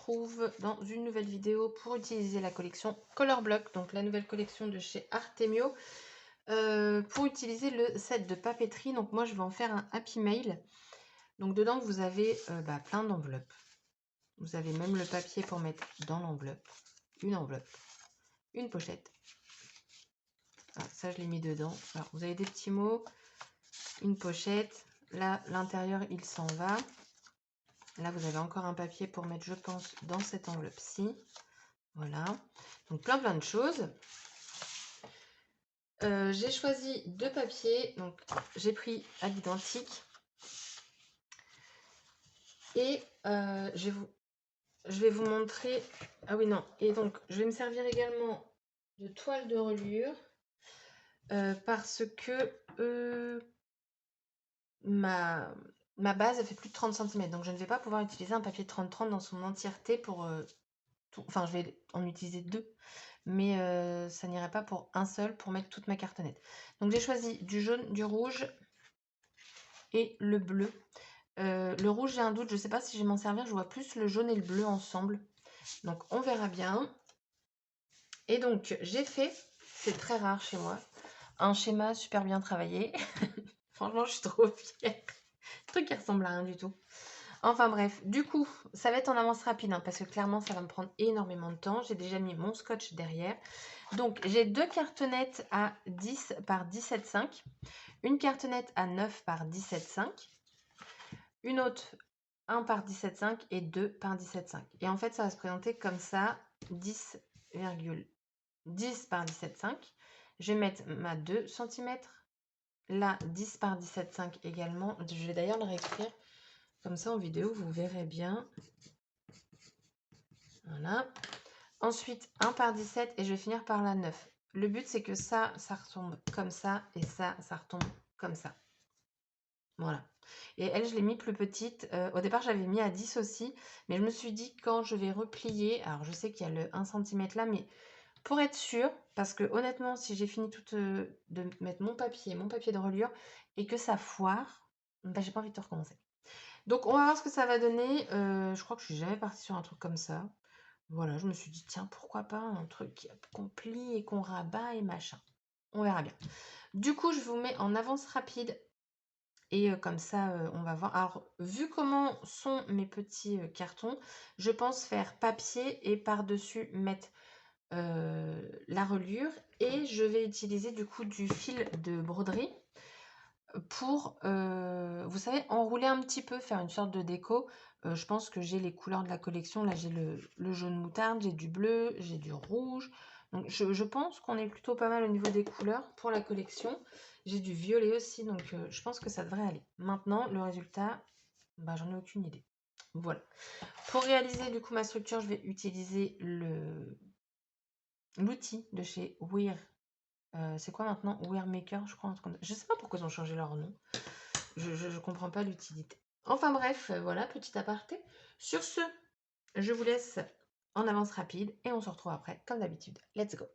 retrouve dans une nouvelle vidéo pour utiliser la collection Color Block, donc la nouvelle collection de chez Artemio, pour utiliser le set de papeterie. Donc moi je vais en faire un Happy Mail. Donc dedans vous avez plein d'enveloppes. Vous avez même le papier pour mettre dans l'enveloppe, une pochette. Ah, ça je l'ai mis dedans. Alors vous avez des petits mots, une pochette. Là l'intérieur il s'en va. Là, vous avez encore un papier pour mettre, je pense, dans cette enveloppe-ci. Voilà. Donc, plein de choses. J'ai choisi 2 papiers. Donc, j'ai pris à l'identique. Et je vais vous montrer... Ah oui, non. Et donc, je vais me servir également de toile de reliure. Parce que ma base, elle fait plus de 30 cm, donc je ne vais pas pouvoir utiliser un papier 30-30 dans son entièreté pour tout. Enfin, je vais en utiliser 2, mais ça n'irait pas pour un seul pour mettre toute ma cartonnette. Donc j'ai choisi du jaune, du rouge et le bleu. Le rouge, j'ai un doute, je ne sais pas si je vais m'en servir, je vois plus le jaune et le bleu ensemble. Donc on verra bien. Et donc j'ai fait, c'est très rare chez moi, un schéma super bien travaillé. Franchement, je suis trop fière. Truc qui ressemble à rien du tout. Enfin bref, du coup, ça va être en avance rapide, hein, parce que clairement, ça va me prendre énormément de temps. J'ai déjà mis mon scotch derrière. Donc, j'ai 2 cartonnettes à 10 par 17,5. Une cartonnette à 9 par 17,5. Une autre 1 par 17,5 et 2 par 17,5. Et en fait, ça va se présenter comme ça, 10,10 par 17,5. Je vais mettre ma 2 cm. Là, 10 par 17,5 également. Je vais d'ailleurs le réécrire. Comme ça, en vidéo, vous verrez bien. Voilà. Ensuite, 1 par 17 et je vais finir par la 9. Le but, c'est que ça retombe comme ça et ça retombe comme ça. Voilà. Et elle, je l'ai mis plus petite. Au départ, j'avais mis à 10 aussi. Mais je me suis dit, quand je vais replier... Alors, je sais qu'il y a le 1 cm là, mais... Pour être sûre, parce que honnêtement, si j'ai fini de mettre mon papier de reliure et que ça foire, j'ai pas envie de recommencer. Donc, on va voir ce que ça va donner. Je crois que je suis jamais partie sur un truc comme ça. Voilà, je me suis dit, tiens, pourquoi pas un truc qu'on plie et qu'on rabat et machin. On verra bien. Du coup, je vous mets en avance rapide. Et comme ça, on va voir. Alors, vu comment sont mes petits cartons, je pense faire papier et par-dessus mettre... la reliure, et je vais utiliser du coup du fil de broderie pour, vous savez, enrouler un petit peu, faire une sorte de déco. Je pense que j'ai les couleurs de la collection. Là, j'ai le jaune moutarde, j'ai du bleu, j'ai du rouge. Donc, je pense qu'on est plutôt pas mal au niveau des couleurs pour la collection. J'ai du violet aussi, donc je pense que ça devrait aller. Maintenant, le résultat, j'en ai aucune idée. Voilà. Pour réaliser du coup ma structure, je vais utiliser l'outil de chez Weir. C'est quoi maintenant? Weir Maker, je crois. Je sais pas pourquoi ils ont changé leur nom. Je comprends pas l'utilité. Enfin bref, voilà, petit aparté. Sur ce, je vous laisse en avance rapide et on se retrouve après, comme d'habitude. Let's go!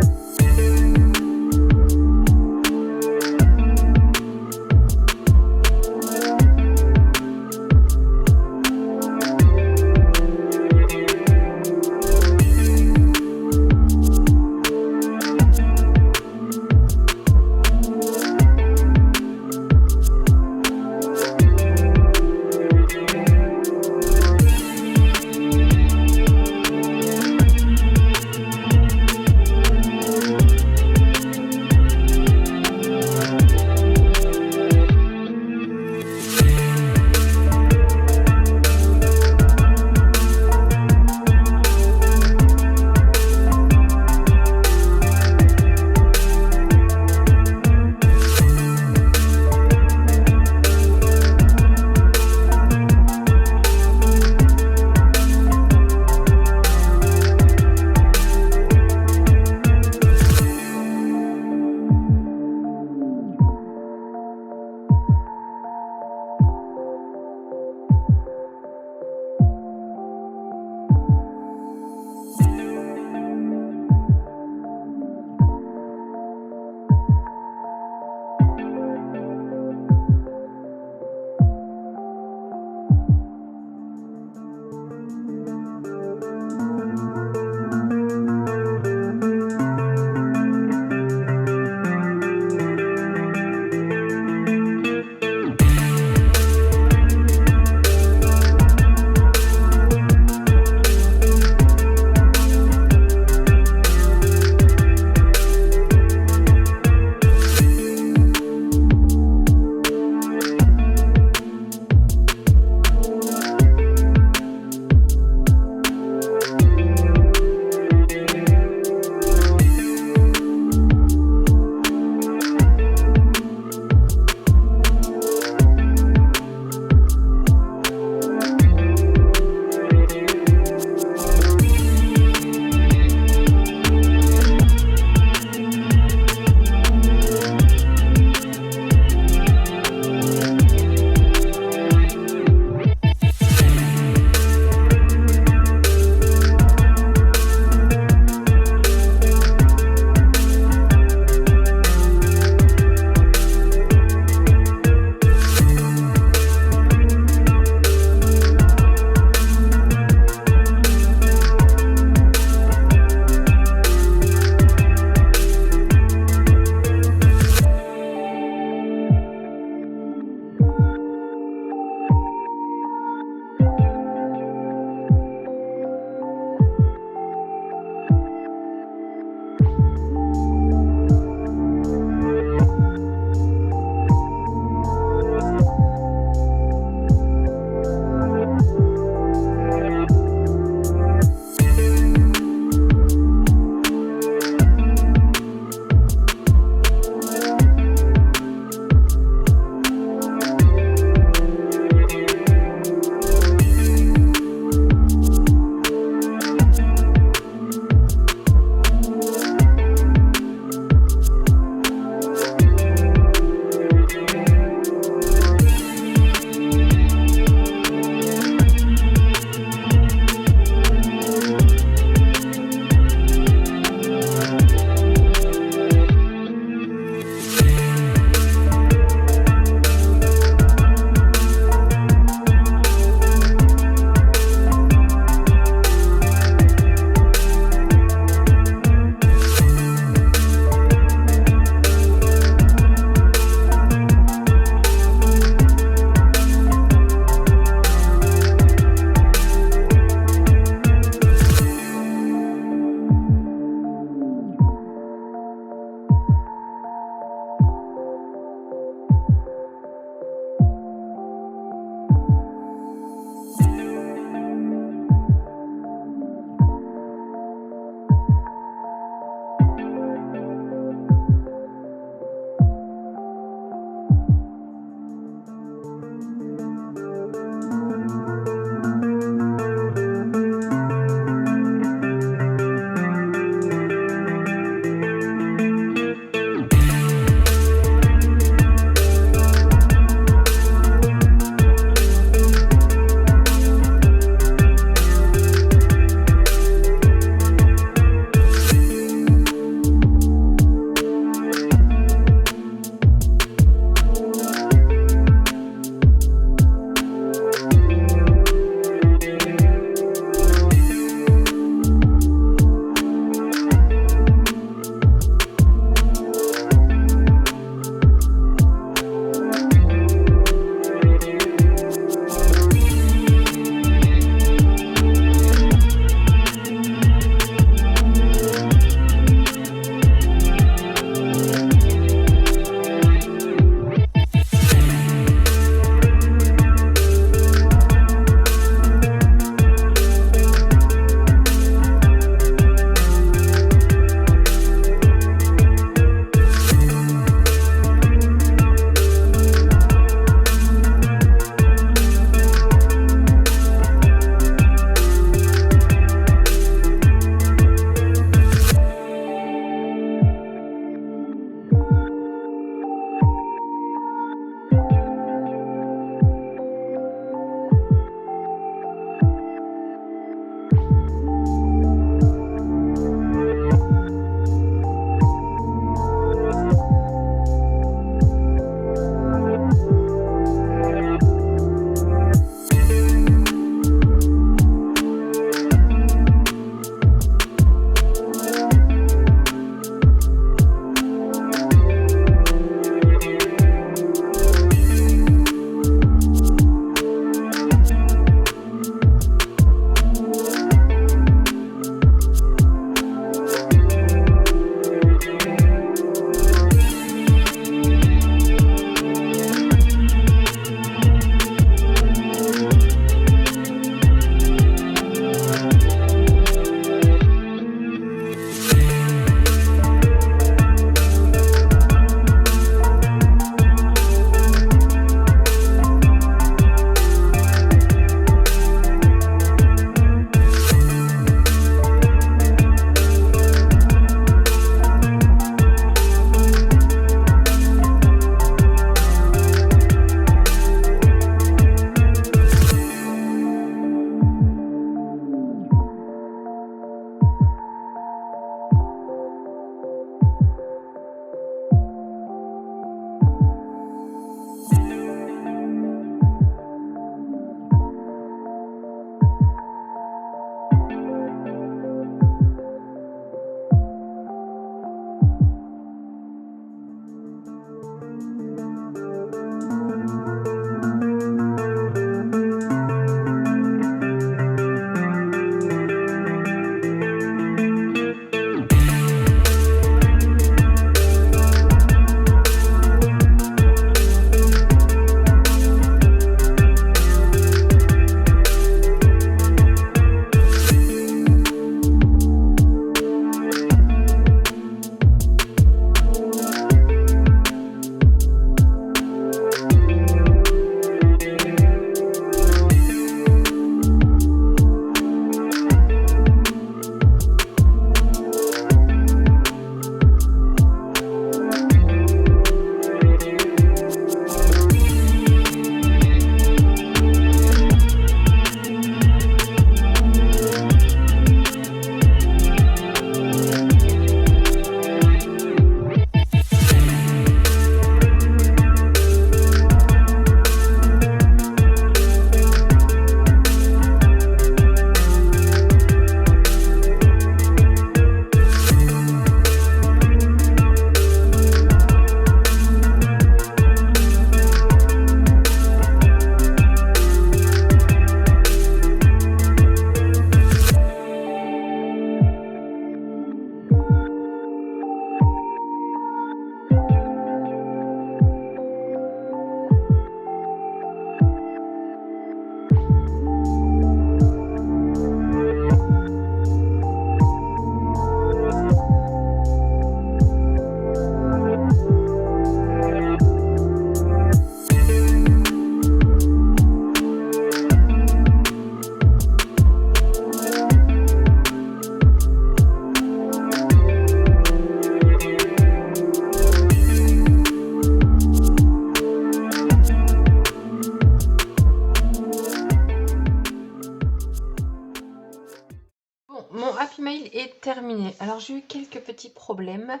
terminé. Alors, j'ai eu quelques petits problèmes.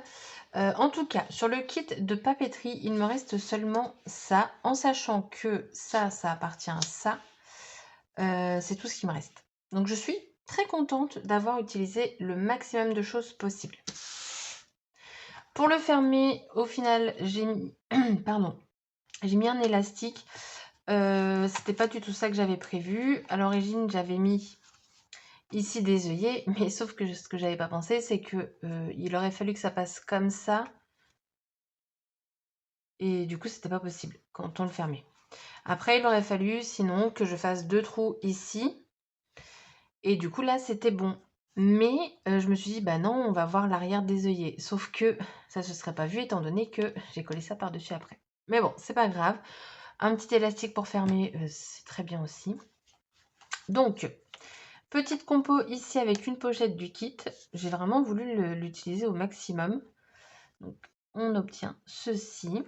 En tout cas, sur le kit de papeterie, il me reste seulement ça, en sachant que ça appartient à ça. C'est tout ce qui me reste. Donc, je suis très contente d'avoir utilisé le maximum de choses possibles. Pour le fermer, au final, j'ai mis, pardon, j'ai mis un élastique. C'était pas du tout ça que j'avais prévu. À l'origine, j'avais mis ici des œillets, mais sauf que ce que j'avais pas pensé, c'est que il aurait fallu que ça passe comme ça. Et du coup, c'était pas possible quand on le fermait. Après, il aurait fallu sinon que je fasse 2 trous ici. Et du coup, là, c'était bon. Mais je me suis dit, bah non, on va voir l'arrière des œillets. Sauf que ça se serait pas vu étant donné que j'ai collé ça par-dessus après. Mais bon, c'est pas grave. Un petit élastique pour fermer, c'est très bien aussi. Donc, petite compo ici avec une pochette du kit. J'ai vraiment voulu l'utiliser au maximum. Donc, on obtient ceci.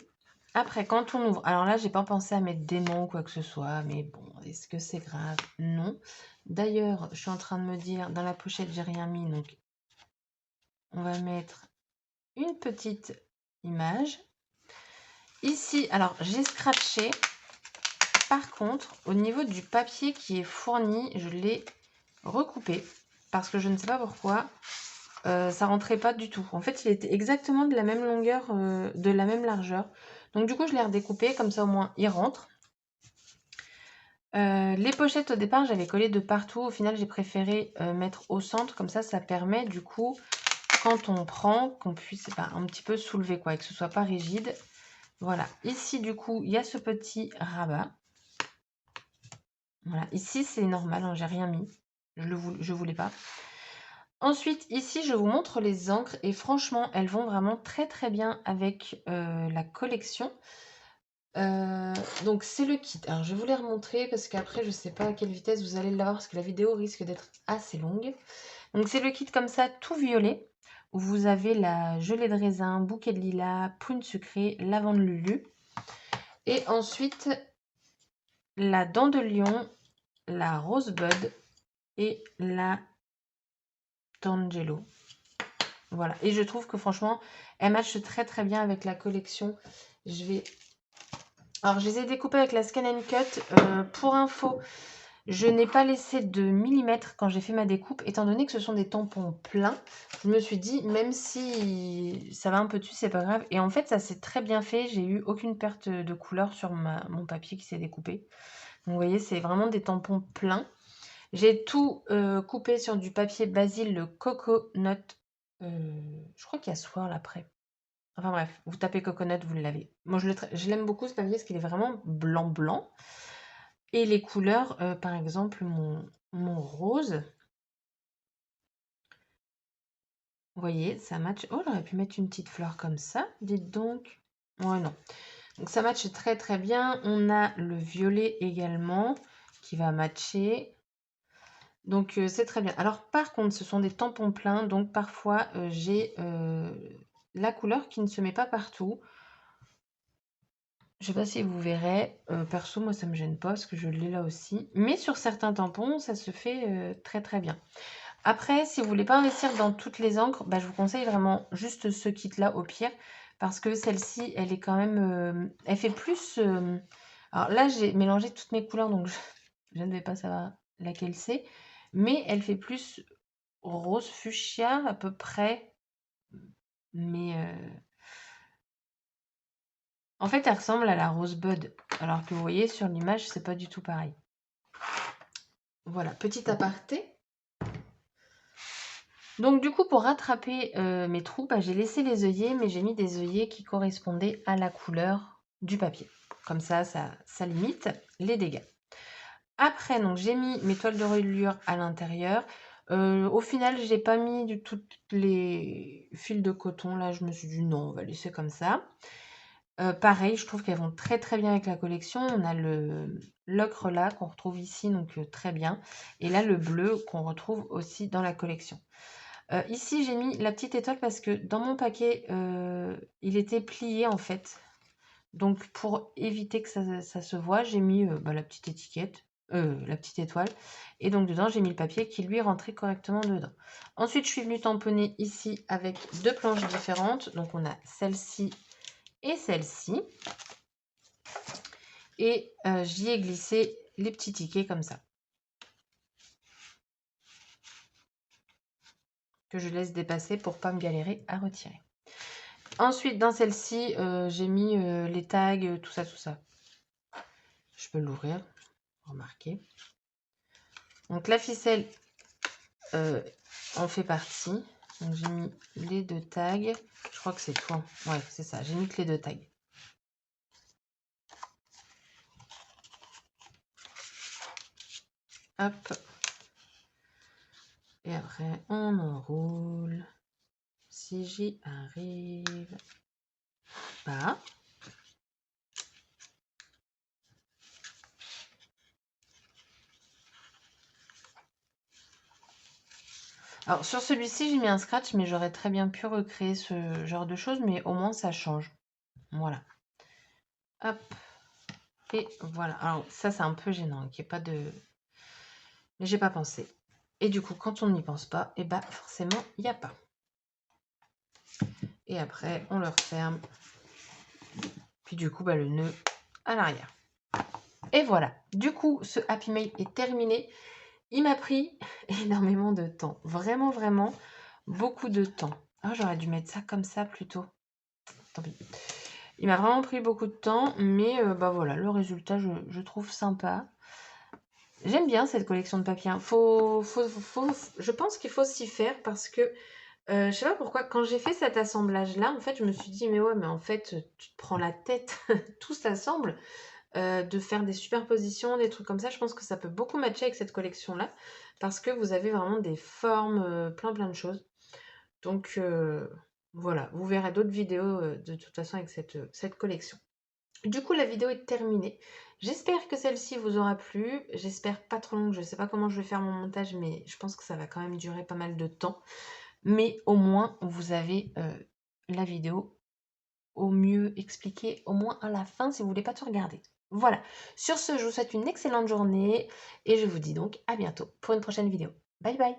Après, quand on ouvre... Alors là, j'ai pas pensé à mettre d'aimant ou quoi que ce soit. Mais bon, est-ce que c'est grave? Non. D'ailleurs, je suis en train de me dire, dans la pochette, j'ai rien mis. Donc, on va mettre une petite image. Ici, alors, j'ai scratché. Par contre, au niveau du papier qui est fourni, je l'ai recoupé. Parce que je ne sais pas pourquoi. Ça rentrait pas du tout. En fait, il était exactement de la même longueur, de la même largeur. Donc du coup, je l'ai redécoupé, comme ça au moins il rentre. Les pochettes au départ, j'avais collé de partout. Au final, j'ai préféré mettre au centre. Comme ça permet du coup, quand on prend, qu'on puisse un petit peu soulever, quoi, et que ce soit pas rigide. Voilà. Ici, du coup, il y a ce petit rabat. Voilà. Ici, c'est normal, hein, j'ai rien mis. Je voulais pas. Ensuite, ici, je vous montre les encres et franchement, elles vont vraiment très très bien avec la collection. Donc, c'est le kit. Alors, je vais vous les remontrer parce qu'après, je ne sais pas à quelle vitesse vous allez l'avoir parce que la vidéo risque d'être assez longue. Donc, c'est le kit comme ça, tout violet, où vous avez la gelée de raisin, bouquet de lilas, prune sucrée, lavande lulu. Et ensuite, la dent de lion, la rosebud et la Tangelo. Voilà. Et je trouve que franchement, elle matche très très bien avec la collection. Alors, je les ai découpés avec la Scan & Cut. Pour info, je n'ai pas laissé de millimètres quand j'ai fait ma découpe, étant donné que ce sont des tampons pleins. Je me suis dit, même si ça va un peu dessus, c'est pas grave. Et en fait, ça s'est très bien fait. J'ai eu aucune perte de couleur sur mon papier qui s'est découpé. Donc, vous voyez, c'est vraiment des tampons pleins. J'ai tout coupé sur du papier Basil, le Coconut. Je crois qu'il y a Swirl après. Enfin bref, vous tapez Coconut, vous l'avez. Moi, je l'aime beaucoup ce papier parce qu'il est vraiment blanc. Et les couleurs, par exemple, mon rose. Vous voyez, ça match. Oh, j'aurais pu mettre une petite fleur comme ça, dites donc. Ouais, non. Donc ça match très très bien. On a le violet également qui va matcher. Donc c'est très bien. Alors par contre, ce sont des tampons pleins. Donc parfois, j'ai la couleur qui ne se met pas partout. Je sais pas si vous verrez. Perso, moi, ça me gêne pas parce que je l'ai là aussi. Mais sur certains tampons, ça se fait très très bien. Après, si vous voulez pas investir dans toutes les encres, je vous conseille vraiment juste ce kit-là au pire. Parce que celle-ci, elle est quand même... elle fait plus... alors là, j'ai mélangé toutes mes couleurs, donc je ne vais pas savoir laquelle c'est. Mais elle fait plus rose fuchsia à peu près. Mais en fait, elle ressemble à la rosebud. Alors que vous voyez, sur l'image, c'est pas du tout pareil. Voilà, petit aparté. Donc du coup, pour rattraper mes trous, j'ai laissé les œillets, mais j'ai mis des œillets qui correspondaient à la couleur du papier. Comme ça limite les dégâts. Après, donc j'ai mis mes toiles de reliure à l'intérieur. Au final, j'ai pas mis toutes les fils de coton. Là, je me suis dit non, on va laisser comme ça. Pareil, je trouve qu'elles vont très très bien avec la collection. On a l'ocre là qu'on retrouve ici, donc très bien. Et là, le bleu qu'on retrouve aussi dans la collection. Ici, j'ai mis la petite étoile parce que dans mon paquet, il était plié en fait. Donc, pour éviter que ça se voit, j'ai mis la petite étiquette. la petite étoile. Et donc dedans, j'ai mis le papier qui lui rentrait correctement dedans. Ensuite, je suis venue tamponner ici avec 2 planches différentes. Donc on a celle-ci et celle-ci. Et j'y ai glissé les petits tickets comme ça. Que je laisse dépasser pour pas me galérer à retirer. Ensuite, dans celle-ci, j'ai mis les tags, tout ça, tout ça. Je peux l'ouvrir, remarquez. Donc la ficelle en fait partie. Donc j'ai mis les 2 tags. Je crois que c'est tout. Hein. Ouais, c'est ça. J'ai mis que les 2 tags. Hop. Et après, on enroule. Si j'y arrive pas. Alors sur celui-ci, j'ai mis un scratch, mais j'aurais très bien pu recréer ce genre de choses, mais au moins ça change. Voilà. Hop. Et voilà. Alors ça, c'est un peu gênant, qu'il n'y ait pas de... Mais j'ai pas pensé. Et du coup, quand on n'y pense pas, et bah forcément, il n'y a pas. Et après, on le referme. Puis du coup, bah, le nœud à l'arrière. Et voilà. Du coup, ce Happy Mail est terminé. Il m'a pris énormément de temps. Vraiment, vraiment, beaucoup de temps. Ah, j'aurais dû mettre ça comme ça plutôt. Tant pis. Il m'a vraiment pris beaucoup de temps, mais bah voilà, le résultat, je trouve sympa. J'aime bien cette collection de papiers. Je pense qu'il faut s'y faire parce que, je sais pas pourquoi, quand j'ai fait cet assemblage-là, en fait, je me suis dit, mais ouais, mais en fait, tu te prends la tête, tout s'assemble, de faire des superpositions, des trucs comme ça. Je pense que ça peut beaucoup matcher avec cette collection-là parce que vous avez vraiment des formes, plein de choses. Donc, voilà, vous verrez d'autres vidéos de toute façon avec cette collection. Du coup, la vidéo est terminée. J'espère que celle-ci vous aura plu. J'espère pas trop longue. Je ne sais pas comment je vais faire mon montage, mais je pense que ça va quand même durer pas mal de temps. Mais au moins, vous avez la vidéo au mieux expliquée, au moins à la fin, si vous voulez pas tout regarder. Voilà. Sur ce, je vous souhaite une excellente journée et je vous dis donc à bientôt pour une prochaine vidéo. Bye bye!